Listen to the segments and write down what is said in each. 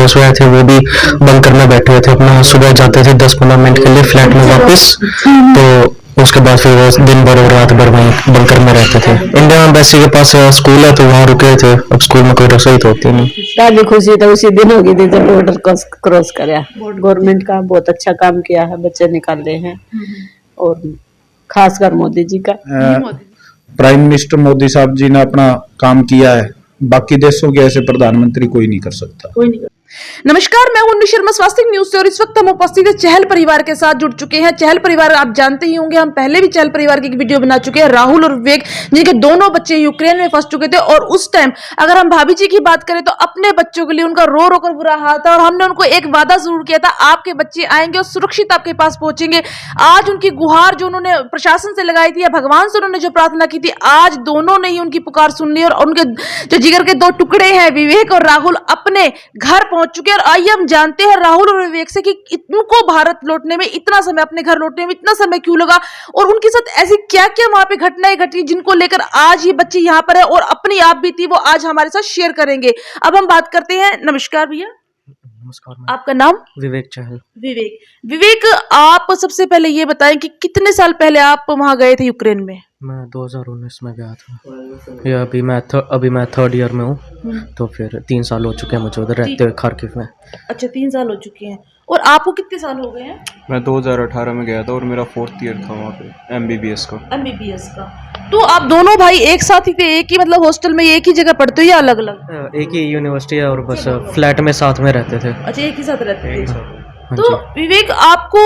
दोस्त आए थे वो भी बंकर में बैठे हुए थे अपना, सुबह जाते थे 10-15 मिनट के लिए फ्लैट में वापस, तो उसके बाद फिर वो दिन भर और रात भर वहीं बंकर में रहते थे। इंडियन एम्बेसी के पास स्कूल है तो वहाँ रुके थे। अब स्कूल में कोई रसोई तो होती नहीं। काफी खुशी तो उसी दिन होगी थी जब बॉर्डर क्रॉस कराया। गवर्नमेंट का बहुत अच्छा काम किया है, बच्चे निकाले हैं, और खासकर मोदी जी का। प्राइम मिनिस्टर मोदी साहब जी ने अपना काम किया है, बाकी देशों के ऐसे प्रधानमंत्री कोई नहीं कर सकता। नमस्कार, मैं हूं शर्मा स्वास्थ्य न्यूज से और इस वक्त हम उपस्थित है चहल परिवार के साथ जुड़ चुके हैं। चहल परिवार आप जानते ही होंगे, हम पहले भी चहल परिवार की एक वीडियो बना चुके हैं। राहुल और विवेक जिनके दोनों बच्चे यूक्रेन में फंस चुके थे, और उस टाइम अगर हम भाभी जी की बात करें तो अपने बच्चों के लिए उनका रो रो कर बुरा हाल था, और हमने उनको एक वादा जरूर किया था, आपके बच्चे आएंगे और सुरक्षित आपके पास पहुंचेंगे। आज उनकी गुहार जो उन्होंने प्रशासन से लगाई थी या भगवान से उन्होंने जो प्रार्थना की थी, आज दोनों ने ही उनकी पुकार सुन ली, और उनके जो जिगर के दो टुकड़े हैं विवेक और राहुल अपने घर पहुंच चुके हैं। और आइए हम जानते हैं राहुल और विवेक से कि इनको भारत लौटने में इतना समय, अपने घर लौटने में इतना समय क्यों लगा, और उनके साथ ऐसी क्या क्या वहां पे घटनाएं घटी जिनको लेकर आज ये बच्चे यहाँ पर है, और अपनी आप भी थी वो आज हमारे साथ शेयर करेंगे। अब हम बात करते हैं। नमस्कार भैया। नमस्कार। आपका नाम? विवेक चहल। विवेक, आप सबसे पहले ये बताएं कि कितने साल पहले आप वहां गए थे यूक्रेन में? मैं 2019 में गया था। या अभी मैं थर्ड ईयर में हूँ, तो फिर 3 साल हो चुके हैं मुझे उधर रहते हुए खार्किव में। अच्छा, 3 साल हो चुके हैं। और आपको कितने साल हो गए हैं? मैं 2018 में गया था और मेरा 4th ईयर था वहाँ पे एमबीबीएस का। तो आप दोनों भाई एक साथ ही थे, एक ही मतलब हॉस्टल में एक ही जगह पढ़ते हो या अलग अलग? एक ही यूनिवर्सिटी है और बस फ्लैट में साथ में रहते थे। अच्छा, एक ही साथ रहते थे। हाँ तो विवेक, आपको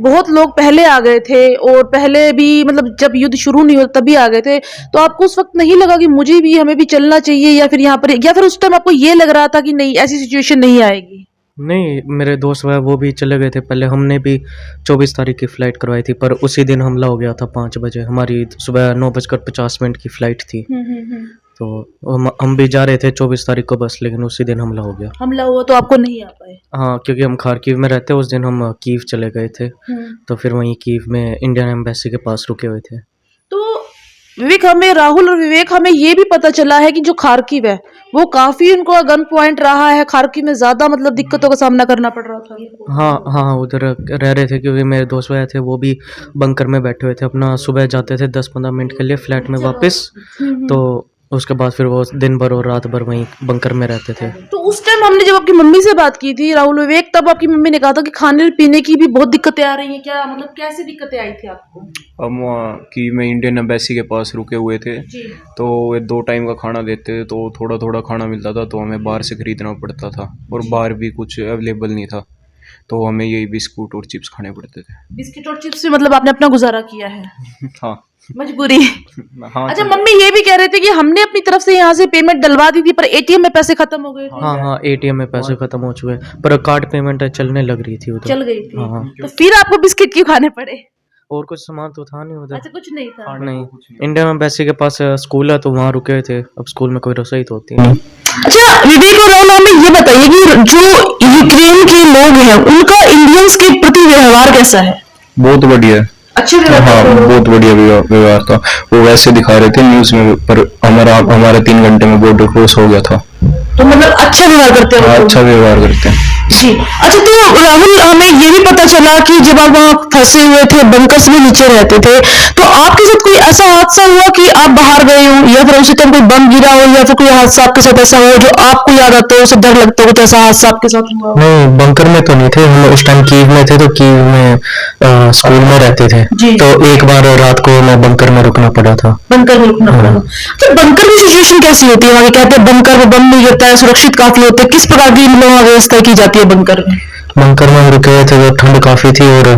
बहुत लोग पहले आ गए थे, और पहले भी मतलब जब युद्ध शुरू नहीं होता तभी आ गए थे, तो आपको उस वक्त नहीं लगा कि मुझे भी, हमें भी चलना चाहिए, या फिर यहाँ पर, या फिर उस टाइम आपको ये लग रहा था कि नहीं ऐसी सिचुएशन नहीं आएगी? नहीं, मेरे दोस्त वो भी चले गए थे पहले। हमने भी 24 तारीख की फ़्लाइट करवाई थी, पर उसी दिन हमला हो गया था 5 बजे। हमारी सुबह 9:50 की फ़्लाइट थी। तो हम भी जा रहे थे 24 तारीख को बस, लेकिन उसी दिन हमला हो गया। हमला हुआ तो आपको नहीं आ पाए? हाँ, क्योंकि हम खार्किव में रहते, उस दिन हम कीव चले गए थे, तो फिर वहीं कीव में इंडियन एम्बेसी के पास रुके हुए थे। तो विवेक, राहुल और विवेक, हमें ये भी पता चला है कि जो खार्किव है वो काफी उनको गन पॉइंट रहा है। खार्किव में ज्यादा मतलब दिक्कतों का सामना करना पड़ रहा था। हाँ, उधर रह रहे थे क्योंकि मेरे दोस्त आए थे वो भी बंकर में बैठे हुए थे अपना, सुबह जाते थे 10-15 मिनट के लिए फ्लैट में वापस, तो उसके बाद फिर वो दिन भर और रात भर वहीं बंकर में रहते थे। तो उस टाइम हमने जब आपकी मम्मी से बात की थी राहुल विवेक, तब आपकी मम्मी ने कहा था कि खाने पीने की भी बहुत दिक्कतें आ रही हैं। क्या मतलब कैसे दिक्कतें आई थी आपको? हम वहाँ की में इंडियन एम्बेसी के पास रुके हुए थे, तो वे 2 टाइम का खाना देते थे, तो थोड़ा थोड़ा खाना मिलता था, तो हमें बाहर से खरीदना पड़ता था, और बाहर भी कुछ अवेलेबल नहीं था, तो हमें यही बिस्कुट और चिप्स खाने पड़ते थे। बिस्किट और चिप्स से मतलब आपने अपना गुजारा किया है? हाँ, मजबूरी। हाँ। अच्छा, मम्मी ये भी कह रहे थे कि हमने अपनी तरफ से यहाँ से पेमेंट डलवा दी थी, पर एटीएम में पैसे खत्म हो गए थे। हाँ, एटीएम में पैसे खत्म हो चुके, पर कार्ड पेमेंट चलने लग रही थी उधर। चल गई थी। हाँ। तो फिर आपको बिस्किट क्यों खाने पड़े? और कुछ सामान तो था नहीं उधर। अच्छा, कुछ नहीं था। नहीं, इंडियन एम्बेसी के पास स्कूल है तो वहाँ रुके हुए थे। अब स्कूल में कोई रसोई तो होती नहीं। अच्छा विवेक और राहुल, हमें ये बताइए कि जो यूक्रेन के लोग हैं उनका इंडियंस के प्रति व्यवहार कैसा है? बहुत बढ़िया है। अच्छे हाँ, बहुत बढ़िया व्यवहार था। वो वैसे दिखा रहे थे न्यूज में, पर हमारा 3 घंटे में बॉर्डर क्रॉस हो गया था। तो मतलब अच्छा व्यवहार करते हैं? अच्छा व्यवहार करते हैं जी। अच्छा, तो राहुल, हमें ये भी पता चला कि जब आप वहाँ फंसे हुए थे, बंकर्स में नीचे रहते थे, तो आपके साथ कोई ऐसा हादसा हुआ कि आप बाहर गए हो, या फिर उसी टाइम कोई बम गिरा हो, या फिर कोई हादसा आपके साथ ऐसा हो जो आपको याद आता हो, उसे डर लगता हो, कुछ ऐसा हादसा आपके साथ हुआ? नहीं, बंकर में तो नहीं थे हम उस टाइम, कीव में थे, तो कीव में स्कूल में रहते थे, तो एक बार रात को मैं बंकर में रुकना पड़ा था। बंकर में रुकना पड़ा। तो बंकर की सिचुएशन कैसी होती है वहाँ? कहते हैं बंकर में बम नहीं गिरता है, सुरक्षित काफी होते हैं। किस प्रकार की मतलब व्यवस्था की जाती है बंकर में? बंकर में हम रुके हुए थे, तो ठंड काफी थी और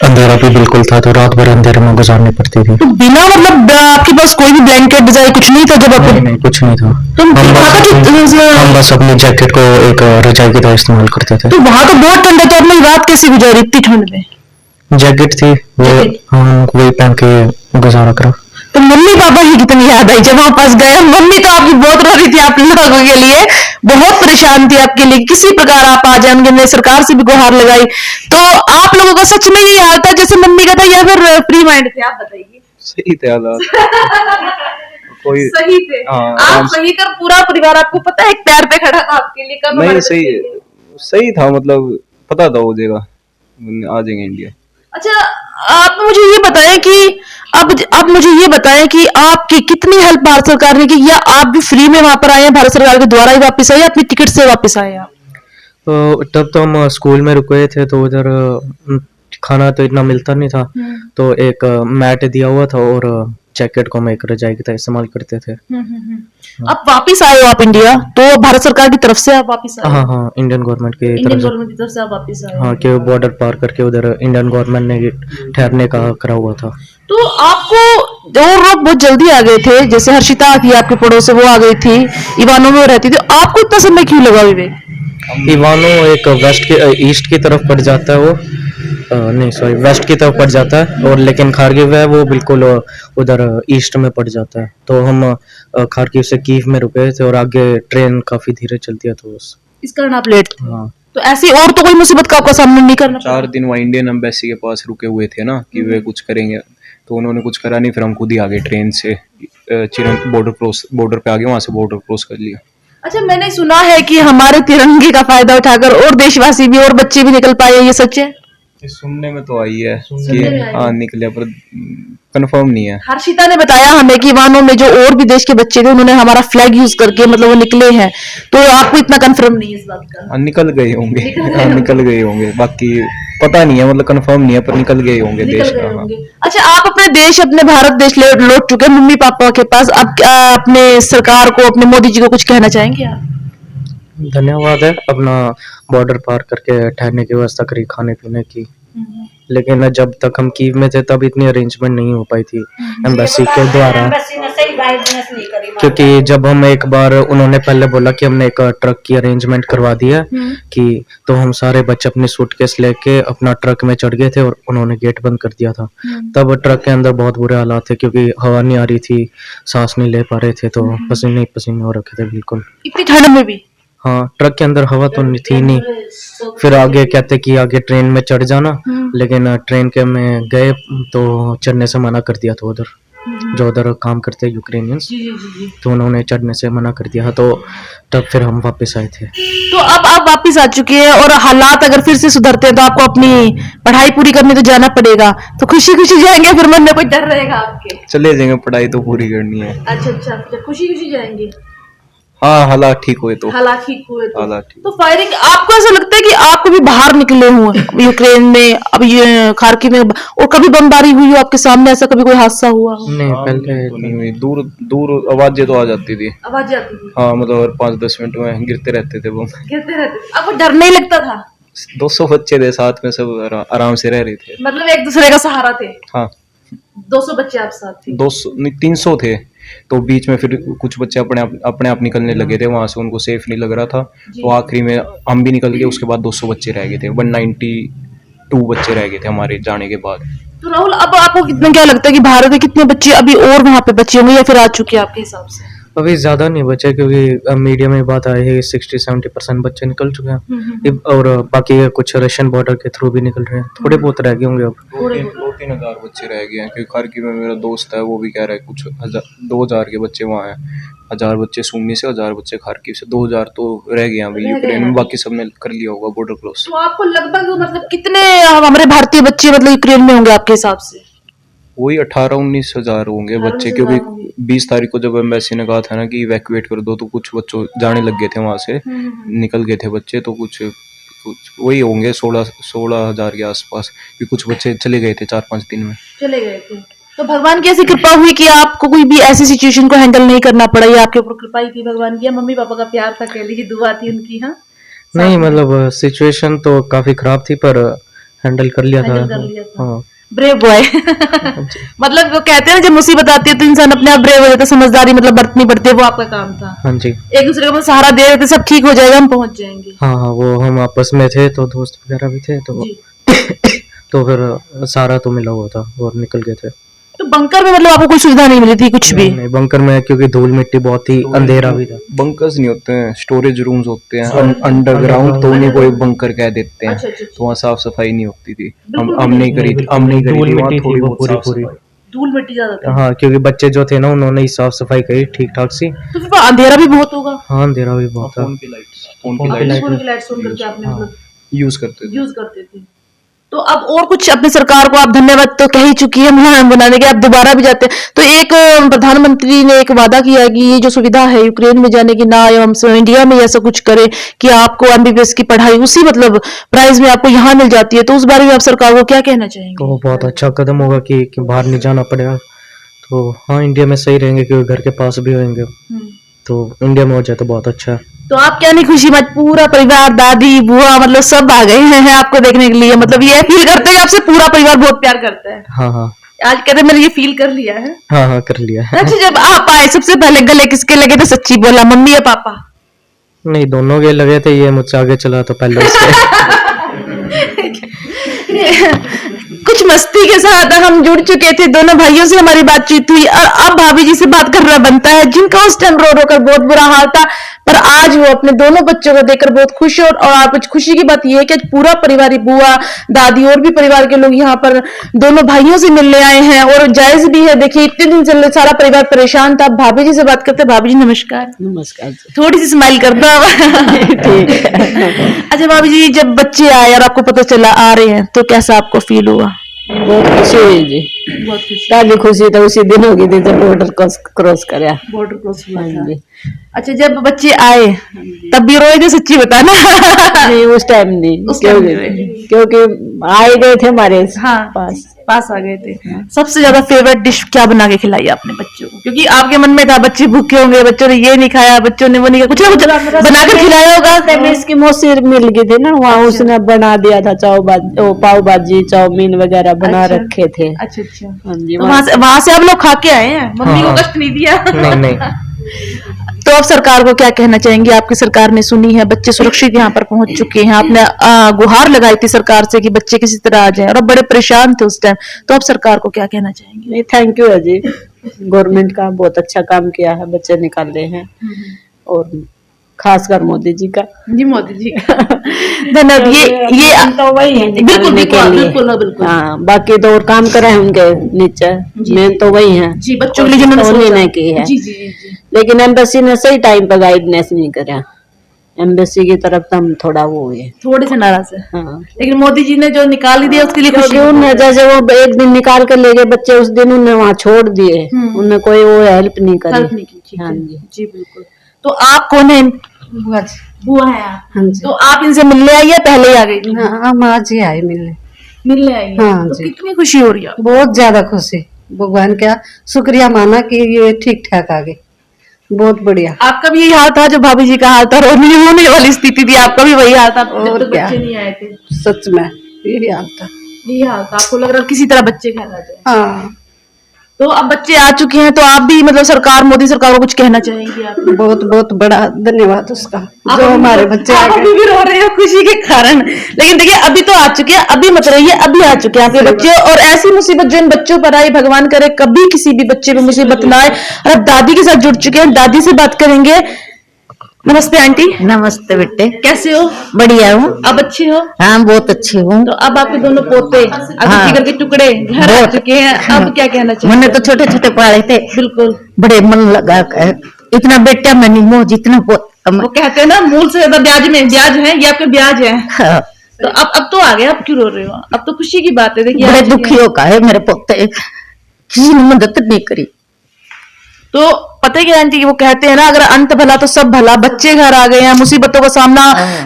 अंधेरा भी बिल्कुल था, तो रात भर अंधेरे में गुजारनी पड़ती थी। तो बिना मतलब आपके पास कोई भी ब्लैंकेट बजाय कुछ नहीं था जब आप? नहीं, कुछ नहीं था। तो हम बस अपनी जैकेट को एक रजाई की तरह इस्तेमाल करते थे। तो वहां तो बहुत ठंड है, तो आपने रात कैसे गुजारी इतनी ठंड में? जैकेट थी वो, हम वही पहन के गुजारा करा। तो मम्मी पापा की कितनी याद आई जब वहां पास गए? मम्मी तो आपकी बहुत रो रही थी आप लोगों के लिए, बहुत परेशान थी आपके लिए, किसी प्रकार आप आ जाए। उनने सरकार से भी गुहार लगाई। तो आप लोगों का सच में यही हाल था जैसे मम्मी का था, या फिर फ्री माइंड थे? आप बताइए। सही थे हालात। कोई सही थे। हाँ, आप सही कर, पूरा परिवार आपको पता है एक पैर पे खड़ा था आपके लिए, कब नहीं हमारे सही बच्चे लिए। सही था, मतलब पता था हो जाएगा, आ जाएंगे इंडिया। अच्छा, आप मुझे ये बताएं कि अब मुझे ये बताएं कि आपकी कितनी हेल्प भारत सरकार ने की, या आप भी फ्री में वहां पर आए हैं, भारत सरकार के द्वारा ही वापस आए, या अपनी टिकट से वापस आए आप? तो तब तो हम स्कूल में रुके थे, तो उधर खाना तो इतना मिलता नहीं था, तो एक मैट दिया हुआ था और जैकेट को हम एक रजाई की तरह इस्तेमाल करते थे। अब वापस आए हो आप इंडिया, तो भारत सरकार की तरफ से आप वापस आए? हाँ हाँ, इंडियन गवर्नमेंट की इंडियन तरफ से। गवर्नमेंट की तरफ से आप वापस आए? हाँ, कि बॉर्डर पार करके उधर इंडियन गवर्नमेंट ने ठहरने का करा हुआ था। तो आपको दो लोग बहुत जल्दी आ गए थे, जैसे हर्षिता थी आपके पड़ोस से, वो आ गई थी, इवानो में वो रहती थी, आपको इतना समय क्यों लगा विवेक? इवानो एक वेस्ट की ईस्ट की तरफ पड़ जाता है, वो नहीं सॉरी वेस्ट की तरफ पड़ जाता है, और लेकिन खारगिव है वो बिल्कुल उधर ईस्ट में पड़ जाता है। तो हम खारगिव से कीव में रुके थे और आगे ट्रेन काफी धीरे चलती है, तो इस कारण आप लेट थे। हाँ। तो ऐसी और तो कोई मुसीबत का आपका सामना नहीं करना पड़ा? 4 दिन वहाँ इंडियन एम्बेसी के पास रुके हुए थे ना, कि वे कुछ करेंगे, तो उन्होंने कुछ करा नहीं, फिर हम खुद ही आ गए ट्रेन से, चिरन बॉर्डर पे आ गए, वहां से बॉर्डर क्रॉस कर लिया। अच्छा, मैंने सुना है कि हमारे तिरंगे का फायदा उठाकर और देशवासी भी और बच्चे भी निकल पाए, ये सच है? ये सुनने में तो आई है कि हाँ निकले, पर कंफर्म नहीं है। हर्षिता ने बताया हमें कि वाहनों में जो और भी देश के बच्चे थे, उन्होंने हमारा फ्लैग यूज करके मतलब वो निकले हैं, तो आपको इतना कंफर्म नहीं है इस बात का? हाँ निकल गए होंगे, हाँ निकल गए होंगे, बाकी पता नहीं है, मतलब कंफर्म नहीं है, पर निकल गए होंगे निकल देश गए का। हाँ। होंगे। अच्छा, आप अपने देश, अपने भारत देश लौट चुके हैं मम्मी पापा के पास, अब क्या अपने सरकार को, अपने मोदी जी को कुछ कहना चाहेंगे आप? धन्यवाद है, अपना बॉर्डर पार करके ठहरने की व्यवस्था करी, खाने पीने की। लेकिन जब तक हम कीव में थे तब इतनी अरेंजमेंट नहीं हो पाई थी एम्बेसी के द्वारा, क्योंकि जब हम एक बार, उन्होंने पहले बोला कि हमने एक ट्रक की अरेंजमेंट करवा दी है कि, तो हम सारे बच्चे अपनी सूटकेस लेके अपना ट्रक में चढ़ गए थे और उन्होंने गेट बंद कर दिया था। तब ट्रक के अंदर बहुत बुरे हालात थे, क्योंकि हवा नहीं आ रही थी, सांस नहीं ले पा रहे थे, तो पसीने पसीने हो रखे थे बिल्कुल। इतनी ठंड में भी? हाँ, ट्रक के अंदर हवा तो नहीं थी नहीं। फिर आगे कहते कि आगे ट्रेन में चढ़ जाना, लेकिन ट्रेन के में गए तो चढ़ने से मना कर दिया था उधर, जो उधर काम करते हैं यूक्रेनियंस, तो उन्होंने चढ़ने से मना कर दिया, तो तब फिर हम वापस आए थे। तो अब आप वापस आ चुके हैं, और हालात अगर फिर से सुधरते हैं तो आपको अपनी पढ़ाई पूरी करने तो जाना पड़ेगा, तो खुशी खुशी जाएंगे, फिर मन में कोई डर रहेगा आपके? चले जाएंगे, पढ़ाई तो पूरी करनी है। अच्छा अच्छा, खुशी खुशी जाएंगे, हाँ हालात ठीक हुए तो। हालात ठीक हुए तो। हालात ठीक। तो फायरिंग, आपको ऐसा लगता है कि आपको भी बाहर निकले हुए यूक्रेन में, अब ये खार्किव में, और कभी बमबारी हुई हो आपके सामने, ऐसा कभी कोई हादसा हुआ हो? नहीं, पहले तो नहीं हुई, दूर दूर आवाजें तो आ जाती थी। आवाज आती थी? हाँ, मतलब हर 5-10 मिनट में गिरते रहते थे बम। गिरते रहते थे, आपको डर नहीं लगता था? 200 बच्चे थे साथ में, सब आराम से रह रहे थे। मतलब एक दूसरे का सहारा थे? हाँ, 200 बच्चे आप साथ थे? 200 नहीं 300 थे, तो बीच में फिर कुछ बच्चे अपने आप निकलने लगे थे वहां से, उनको सेफ नहीं लग रहा था, तो आखिरी में हम भी निकल गए, उसके बाद 200 बच्चे रह गए थे, 192 बच्चे रह गए थे हमारे जाने के बाद। तो राहुल, अब आपको कितना क्या लगता है कि भारत में कितने बच्चे अभी और वहां पे बचे होंगे, या फिर आ चुके हैं आपके हिसाब से? अभी ज्यादा नहीं बचे, क्योंकि मीडिया में बात आई है 60-70% बच्चे निकल चुके हैं, और बाकी कुछ रशियन बॉर्डर के थ्रू भी निकल रहे हैं, थोड़े बहुत रह गए होंगे अब। 2-3 हजार बच्चे रह गए हैं, क्योंकि खारकिव में मेरा दोस्त है, वो भी कह रहा है कुछ 2000 के बच्चे वहाँ हैं, 1000 बच्चे सूमी से, 1000 बच्चे खारकिव से, 2000 तो रह गए हैं अभी यूक्रेन में, बाकी सबने कर लिया होगा बॉर्डर क्रॉस। तो आपको लगभग मतलब कितने हमारे भारतीय बच्चे मतलब यूक्रेन में होंगे आपके हिसाब से? वही 18-19 हजार होंगे बच्चे, क्योंकि 20 तारीख को जब एम्बेसी ने कहा था ना कि इवैक्यूएट कर दो, तो कुछ बच्चों जाने लग गए थे वहां से, निकल गए थे बच्चे, तो कुछ वही होंगे 16 हजार के आसपास, कि कुछ बच्चे चले गए थे 4-5 दिन में। चले गए थे, तो भगवान की ऐसी कृपा हुई कि आपको कोई भी ऐसी सिचुएशन को हैंडल नहीं करना पड़ा, ये आपके ऊपर कृपा ही थी भगवान की, या मम्मी पापा का प्यार था, कह लीजिए दुआ थी उनकी? हाँ, नहीं, मतलब सिचुएशन तो काफी खराब थी, पर हैंडल कर लिया हैंडल था। कर लिया था। हाँ, ब्रेव बॉय। मतलब वो कहते हैं ना, जब मुसीबत आती है तो इंसान अपने आप ब्रेव हो जाता है, समझदारी मतलब बरतनी पड़ती है, वो आपका काम था। हाँ जी। एक दूसरे को मतलब सहारा दे रहे थे, सब ठीक हो जाएगा, हम पहुंच जाएंगे। हाँ हाँ, वो हम आपस में थे, तो दोस्त वगैरह भी थे, तो तो फिर सारा तो मिला हुआ था और निकल गए थे। तो बंकर में मतलब आपको कोई सुविधा नहीं मिली थी कुछ भी? नहीं, बंकर में क्योंकि धूल मिट्टी बहुत ही अंधेरा भी था। बंकर्स नहीं होते हैं, स्टोरेज रूम्स होते हैं अंडरग्राउंड, तो उन्हीं को एक बंकर कह देते हैं। अच्छा, अच्छा, तो वहाँ साफ सफाई नहीं होती थी, हम नहीं करी थी, वहाँ थोड़ी बहुत साफ सफाई। धूल मिट्टी ज्यादा थी। हाँ, क्योंकि बच्चे जो थे ना उन्होंने ही साफ सफाई करी ठीक ठाक सी। तो फिर अंधेरा भी बहुत होगा। हाँ, अंधेरा भी बहुत था। फोन की फोन लाइट फोन की लाइट्स ऑन करके आपने मतलब यूज करते थे। यूज करते थे। तो अब और कुछ अपनी सरकार को आप धन्यवाद तो कह ही चुकी है महान बनाने के, आप दोबारा भी जाते हैं तो एक प्रधानमंत्री ने एक वादा किया कि ये जो सुविधा है यूक्रेन में जाने की ना एवं इंडिया में ऐसा कुछ करे कि आपको एमबीबीएस की पढ़ाई उसी मतलब प्राइस में आपको यहाँ मिल जाती है, तो उस बारे में आप सरकार को क्या कहना चाहेंगे? तो बहुत अच्छा कदम होगा कि बाहर नहीं जाना पड़ेगा। तो हाँ, इंडिया में सही रहेंगे क्योंकि घर के पास भी होंगे, तो इंडिया में हो जाए तो बहुत अच्छा है। तो आप क्या नहीं खुशी मत पूरा परिवार दादी बुआ मतलब सब आ गए हैं आपको देखने के लिए, मतलब ये फील करते हैं आपसे पूरा परिवार बहुत प्यार करता है। हाँ हाँ आज कहते मैंने ये फील कर लिया है। हाँ हाँ, कर लिया है। अच्छा, जब आप आए सबसे पहले गले किसके लगे थे? सच्ची बोला, मम्मी या पापा? नहीं, दोनों के लगे थे, ये मुझसे आगे चला तो पहले उसके। कुछ मस्ती के साथ हम जुड़ चुके थे, दोनों भाइयों से हमारी बातचीत हुई और अब भाभी जी से बात करना बनता है जिनका उस टाइम रो रो कर बहुत बुरा हाल था, पर आज वो अपने दोनों बच्चों को देखकर बहुत खुश और आप कुछ खुशी की बात यह है कि आज पूरा परिवार, बुआ दादी और भी परिवार के लोग यहाँ पर दोनों भाइयों से मिलने आए हैं और जायज भी है। देखिए इतने दिन से सारा परिवार परेशान था। भाभी जी से बात करते। भाभी जी नमस्कार। नमस्कार जी। थोड़ी सी स्माइल कर दो। ठीक है। अच्छा भाभी जी, जब बच्चे आए और आपको पता चला आ रहे हैं तो कैसा आपको फील हुआ? बहुत खुशी हुई जी, बहुत खुशी। पहली खुशी तो उसी दिन होगी थी जब बॉर्डर क्रॉस कराया। बॉर्डर क्रॉस हुआ हाँ था। जी। अच्छा, जब बच्चे आए तब भी रोए थे? सच्ची बताना। नहीं, उस टाइम नहीं, उस टाइम नहीं क्योंकि आए गए थे हमारे हाँ पास आ गए थे। सबसे ज्यादा फेवरेट डिश क्या बना के खिलाई आपने बच्चों को? क्योंकि आपके मन में था बच्चे भूखे होंगे, बच्चों ने ये नहीं खाया, बच्चों ने वो नहीं खाया, कुछ ना कुछ बनाकर खिलाया होगा। इसकी मौसी मिल गई थी ना वहाँ, उसने बना दिया था पाव भाजी चाउमीन वगैरह बना अच्छा। रखे थे। अच्छा अच्छा। हाँ जी। तो वहां से आप लोग खा के आए हैं? मम्मी को कष्ट नहीं दिया? नहीं नहीं। तो आप सरकार को क्या कहना चाहेंगे? आपकी सरकार ने सुनी है, बच्चे सुरक्षित यहाँ पर पहुंच चुके हैं, आपने गुहार लगाई थी सरकार से कि बच्चे किसी तरह आ जाएं और अब बड़े परेशान थे उस टाइम, तो आप सरकार को क्या कहना चाहेंगे? नहीं, थैंक यू है जी, गवर्नमेंट का बहुत अच्छा काम किया है, बच्चे निकाले हैं और खासकर मोदी जी का। जी मोदी जी धन्यवाद। ये तो वही है बिल्कुल निकालने के लिए। बिल्कुल बिल्कुल। हाँ, बाकी तो और काम करे हैं उनके नीचे, मेन तो वही है जी, बच्चों के लिए जिन्होंने उन्हीं सोचा। ने की है। जी जी जी। लेकिन एम्बेसी ने सही टाइम पर गाइडनेस नहीं करा, एम्बेसी की तरफ तो हम थोड़ा वो हुए। थोड़े से नाराज है, हाँ, लेकिन मोदी जी ने जो निकाल ही दिया उसके लिए खुशी। क्योंकि उन्हें जैसे वो एक दिन निकाल कर ले गए बच्चे, उस दिन उन्हें वहाँ छोड़ दिए, उन्हें कोई वो हेल्प नहीं हेल्प करी। नहीं की। ठीक हाँ है जी। जी बिल्कुल। तो आप कौन है? बुआ है आप? हाँ जी। तो आप इनसे मिलने आई या पहले ही आ गई? हाँ, हम आज ही आए मिलने। मिलने आई है। हाँ तो जी। कितनी खुशी हो रही है? बहुत ज्यादा खुशी, भगवान का शुक्रिया माना कि ये ठीक ठाक आ गए, बहुत बढ़िया। आपका भी यही हाल था जो भाभी जी का हाल था, रोने होने वाली स्थिति थी, आपका भी वही हाल था जब और तक क्या? बच्चे नहीं आए थे? सच में यही हाल था। यही हाल था, आपको लग रहा किसी तरह बच्चे घर आ जाए। हाँ, तो अब बच्चे आ चुके हैं, तो आप भी मतलब सरकार, मोदी सरकार को कुछ कहना चाहेंगे आप? बहुत बहुत बड़ा धन्यवाद उसका, आप जो अभी हमारे भी- बच्चे आप आ अभी गए। भी रो रहे हो खुशी के कारण, लेकिन देखिए अभी तो आ चुके हैं, अभी मत रहिए, अभी आ चुके हैं आपके बच्चे। और ऐसी मुसीबत जो इन बच्चों पर आई, भगवान करे कभी किसी भी बच्चे पे मुसीबत ना आए। और अब दादी के साथ जुड़ चुके हैं, दादी से बात करेंगे। नमस्ते आंटी, नमस्ते बेटे, कैसे हो? बढ़िया हूँ। अब अच्छे हो? हाँ, बहुत अच्छी हूँ। तो अब आपके दोनों पोते अतिथि करके टुकड़े घर आ चुके हैं, अब क्या कहना चाहिए? मैंने तो छोटे छोटे पाले थे, बिल्कुल, बड़े मन लगा कर, इतना बेटा मैं नहीं हूँ जितना पोता मैं। वो कहते हैं ना मूल से ज्यादा ब्याज में ब्याज है, ये आपके ब्याज है। हाँ, तो अब तो आ गया, अब क्यों रो रहे हो? अब तो खुशी की बात है। देखिए बड़े आ चुके हैं। दुखियों का है मेरे पोते, किसी ने मदद नहीं करी। तो पता है क्या आंटी, वो कहते हैं ना अगर अंत भला तो सब भला। बच्चे घर आ गए हैं, मुसीबतों का सामना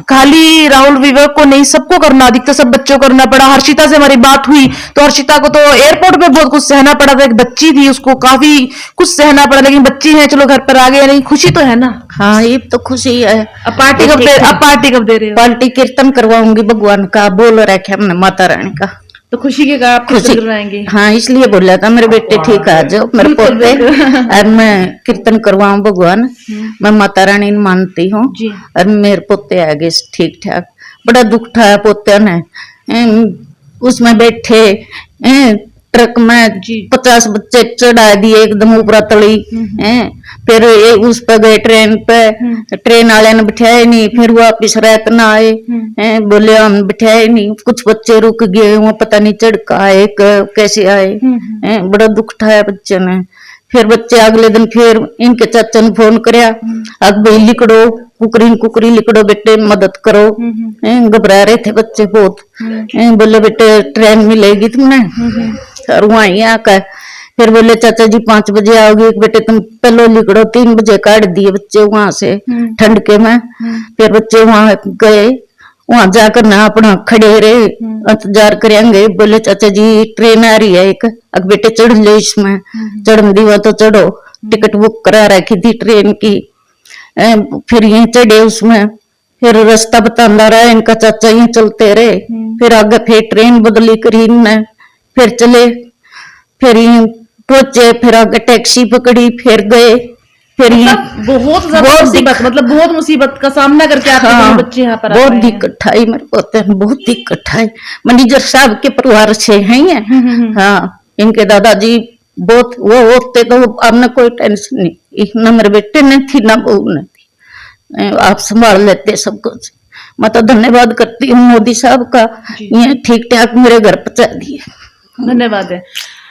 खाली राहुल विवेक को नहीं सबको करना, अधिकतर सब बच्चों को करना पड़ा। हर्षिता से हमारी बात हुई तो हर्षिता को तो एयरपोर्ट पे बहुत कुछ सहना पड़ा था, एक बच्ची थी उसको काफी कुछ सहना पड़ा, लेकिन बच्ची है चलो घर पर आ गए। नहीं खुशी तो है ना? हाँ, ये तो खुशी है। अब पार्टी कब दे रहे हो? पार्टी कीर्तन करवाऊंगी भगवान का, बोल रखे हमने माता रानी का। तो खुशी के आप खुशी करवाएंगे? हाँ, इसलिए बोला था मेरे बेटे ठीक आ जाओ, मेरे पोते, और मैं कीर्तन करवाऊं भगवान। मैं माता रानी मानती हूँ जी। और मेरे पोते आ गए ठीक ठाक। बड़ा दुख था पोते ने, उसमें बैठे ट्रक में 50 बच्चे चढ़ा दिए एकदम ऊपर तली हैं। फिर उस पर गए ट्रेन पे, ट्रेन वाले ने बिठाए नहीं, फिर वापिस रात ना आए हैं, बोले हम बिठाए नहीं। कुछ बच्चे रुक गए, वो पता नहीं चढ़का आए कैसे आए हैं, बड़ा दुख उठाया बच्चे ने। फिर बच्चे अगले दिन फिर इनके चाचा ने फोन करया, अब भाई लिखड़ो, कुकरी लिखड़ो बेटे, मदद करो। घबरा रहे थे बच्चे बहुत, बोले बेटे ट्रेन मिलेगी तुमने, और वहीं आकर फिर बोले चाचा जी 5 बजे आओगे, बेटे तुम पहले लिखड़ो। 3 बजे काट दिए बच्चे वहां से ठंड के में। फिर बच्चे वहां गए, वहां जाकर ना अपना खड़े रहे, इंतजार करेंगे। बोले चाचा जी ट्रेन आ रही है एक, अब बेटे चढ़ लो इसमें। चढ़ दीवा तो चढ़ो, टिकट बुक करा रखी थी ट्रेन की। फिर यहीं चढ़े उसमें, फिर रास्ता बताता रहा इनका चाचा, यहीं चलते रहे। फिर आगे फिर ट्रेन बदली करी इनने, फिर चले, फिर यहीं पहुंचे, फिर आगे टैक्सी पकड़ी, फिर गए। फिर ये बहुत ज्यादा मुसीबत, मतलब बहुत मुसीबत का सामना करके आते हैं बच्चे यहाँ पर। बहुत दिक्कत आई मेरे को, बहुत दिक्कत आई। मैनेजर साहब के परिवार से हैं। हाँ, इनके दादाजी बहुत वो होते तो आपने कोई टेंशन नहीं, ना मेरे बेटे ने थी ना बहू ने थी, आप संभाल लेते सब कुछ। मैं तो धन्यवाद करती हूँ मोदी साहब का, ये ठीक ठाक मेरे घर पहुंचा दिए, धन्यवाद है।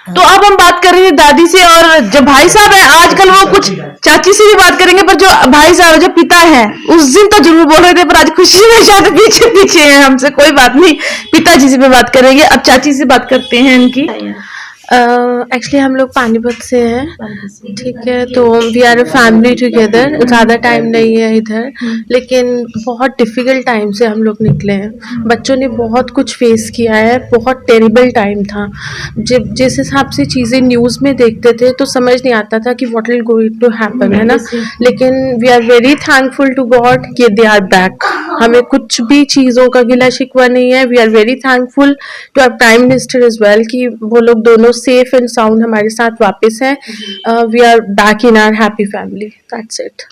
तो अब हम बात कर रहे हैं दादी से, और जो भाई साहब है आजकल वो कुछ चाची से भी बात करेंगे, पर जो भाई साहब जो पिता है उस दिन तो जरूर बोल रहे थे, पर आज खुशी में शायद पीछे पीछे है हमसे, कोई बात नहीं, पिताजी से भी बात करेंगे। अब चाची से बात करते हैं इनकी। एक्चुअली हम लोग पानीपत से हैं, ठीक है, तो we are a family together. ज़्यादा टाइम नहीं है इधर, लेकिन बहुत डिफ़िकल्ट टाइम से हम लोग निकले हैं। बच्चों ने बहुत कुछ फेस किया है, बहुत टेरिबल टाइम था। जब जिस हिसाब से चीज़ें न्यूज़ में देखते थे तो समझ नहीं आता था कि what will going to happen, है ना। लेकिन we are very thankful to God कि दे आर बैक। हमें कुछ भी चीज़ों का गिला शिकवा नहीं है। We are very thankful to our prime minister is well कि वो लोग दोनों सेफ एंड साउंड हमारे साथ वापस हैं। We are back in our happy family, that's it.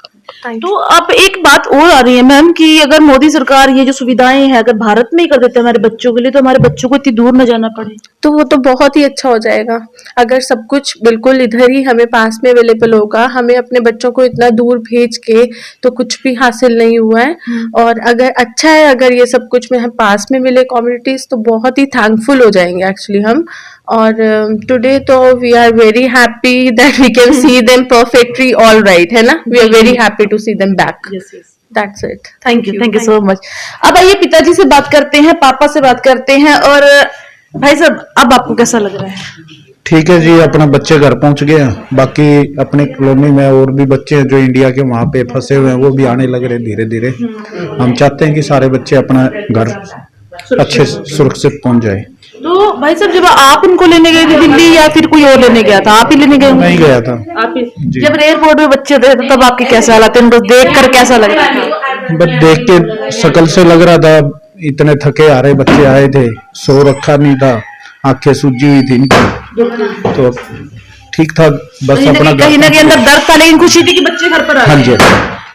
तो अब एक बात और आ रही है मैम कि अगर मोदी सरकार ये जो सुविधाएं हैं अगर भारत में ही कर देते हैं हमारे बच्चों के लिए, तो हमारे बच्चों को इतनी दूर न जाना पड़े। तो वो तो बहुत ही अच्छा हो जाएगा अगर सब कुछ बिल्कुल इधर ही हमें पास में अवेलेबल होगा। हमें अपने बच्चों को इतना दूर भेज के तो कुछ भी हासिल नहीं हुआ है, और अगर अच्छा है अगर ये सब कुछ में हम पास में मिले कम्युनिटीज, तो बहुत ही थैंकफुल हो जाएंगे एक्चुअली हम। और टुडे तो we are very happy that we can see them perfectly all right, है ना। We are very happy to see them back, that's it. Thank you so much. अब आइए पिताजी से बात करते हैं, पापा से बात करते हैं। और भाई साहब अब आपको कैसा लग रहा है? ठीक है जी, अपना बच्चे घर पहुंच गए हैं। बाकी अपने कॉलोनी में और भी बच्चे हैं जो इंडिया के वहां पे फंसे हुए हैं, वो भी आने लग रहे हैं धीरे धीरे। हम चाहते हैं कि सारे बच्चे अपना घर अच्छे सुरक्षित पहुंच जाए। तो भाई साहब जब आप उनको लेने गए थे दिल्ली या फिर कोई और लेने गया था? आप ही लेने गए? नहीं गया था। आप ही? जब एयरपोर्ट में बच्चे थे तब आपके कैसे हालात थे? उनको देख कर कैसा लग रहा था? बस देख के शकल से लग रहा था इतने थके आ रहे बच्चे आए थे, सो रखा नहीं था, आंखें सूजी हुई थी इनकी, तो ठीक था। बस अपना कहीं ना कहीं अंदर दर्द था, लेकिन खुशी थी कि बच्चे घर पर आ गए। हाँ जी।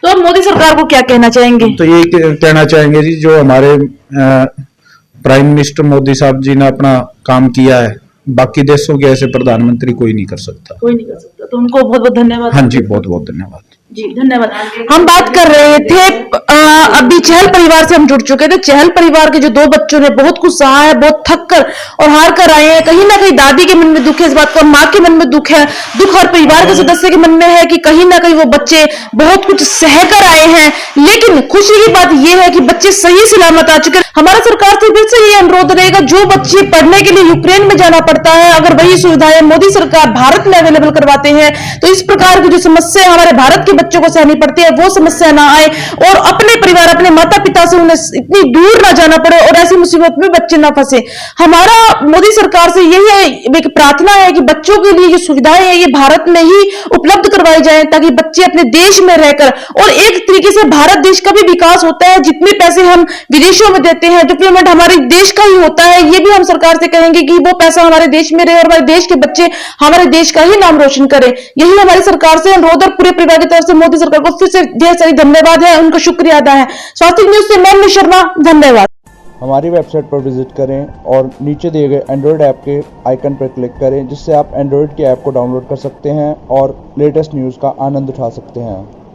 तो अब मोदी सरकार को क्या कहना चाहेंगे? तो ये कहना चाहेंगे जी, जो हमारे प्राइम मिनिस्टर मोदी साहब जी ने अपना काम किया है, बाकी देशों के ऐसे प्रधानमंत्री कोई नहीं कर सकता। कोई नहीं कर सकता, तो उनको बहुत बहुत धन्यवाद। हाँ जी, बहुत बहुत धन्यवाद जी, धन्यवाद। हम बात कर रहे थे अभी चहल परिवार से हम जुड़ चुके थे। चहल परिवार के जो 2 बच्चों ने बहुत कुछ सहा है, बहुत थक कर और हार कर आए हैं। कहीं ना कहीं दादी के मन में दुख है इस बात का, माँ के मन में दुख है, दुख हर परिवार के सदस्य के मन में है कि कहीं ना कहीं वो बच्चे बहुत कुछ सह कर आए हैं। लेकिन खुशी की बात यह है कि बच्चे सही सलामत आ चुके हैं। हमारा सरकार से फिर से ये अनुरोध रहेगा, जो बच्चे पढ़ने के लिए यूक्रेन में जाना पड़ता है, अगर वही सुविधाएं मोदी सरकार भारत में अवेलेबल करवाते हैं तो इस प्रकार की जो समस्या हमारे भारत के बच्चों को सहनी पड़ती है वो समस्या ना आए, और अपने परिवार अपने माता पिता से उन्हें इतनी दूर ना जाना पड़े और ऐसी मुसीबत में बच्चे ना फंसे। हमारा मोदी सरकार से यही एक प्रार्थना है कि बच्चों के लिए जो सुविधाएं हैं ये भारत में ही उपलब्ध करवाई जाए, ताकि बच्चे अपने देश में रहकर, और एक तरीके से भारत देश का भी विकास होता है। जितने पैसे हम विदेशों में देते हैं, डेवलपमेंट हमारे देश का ही होता है। ये भी हम सरकार से कहेंगे कि वो पैसा हमारे देश में रहे और हमारे देश के बच्चे हमारे देश का ही नाम रोशन करें। यही हमारी सरकार से अनुरोध और पूरे परिवार की तरफ से मोदी सरकार को फिर से ढेर सारी धन्यवाद है, उनका शुक्रिया अदा है। स्वास्थ्य न्यूज से मैं शर्मा, धन्यवाद। हमारी वेबसाइट पर विजिट करें और नीचे दिए गए एंड्रॉयड ऐप के आइकन पर क्लिक करें, जिससे आप एंड्रॉयड की ऐप को डाउनलोड कर सकते हैं और लेटेस्ट न्यूज़ का आनंद उठा सकते हैं।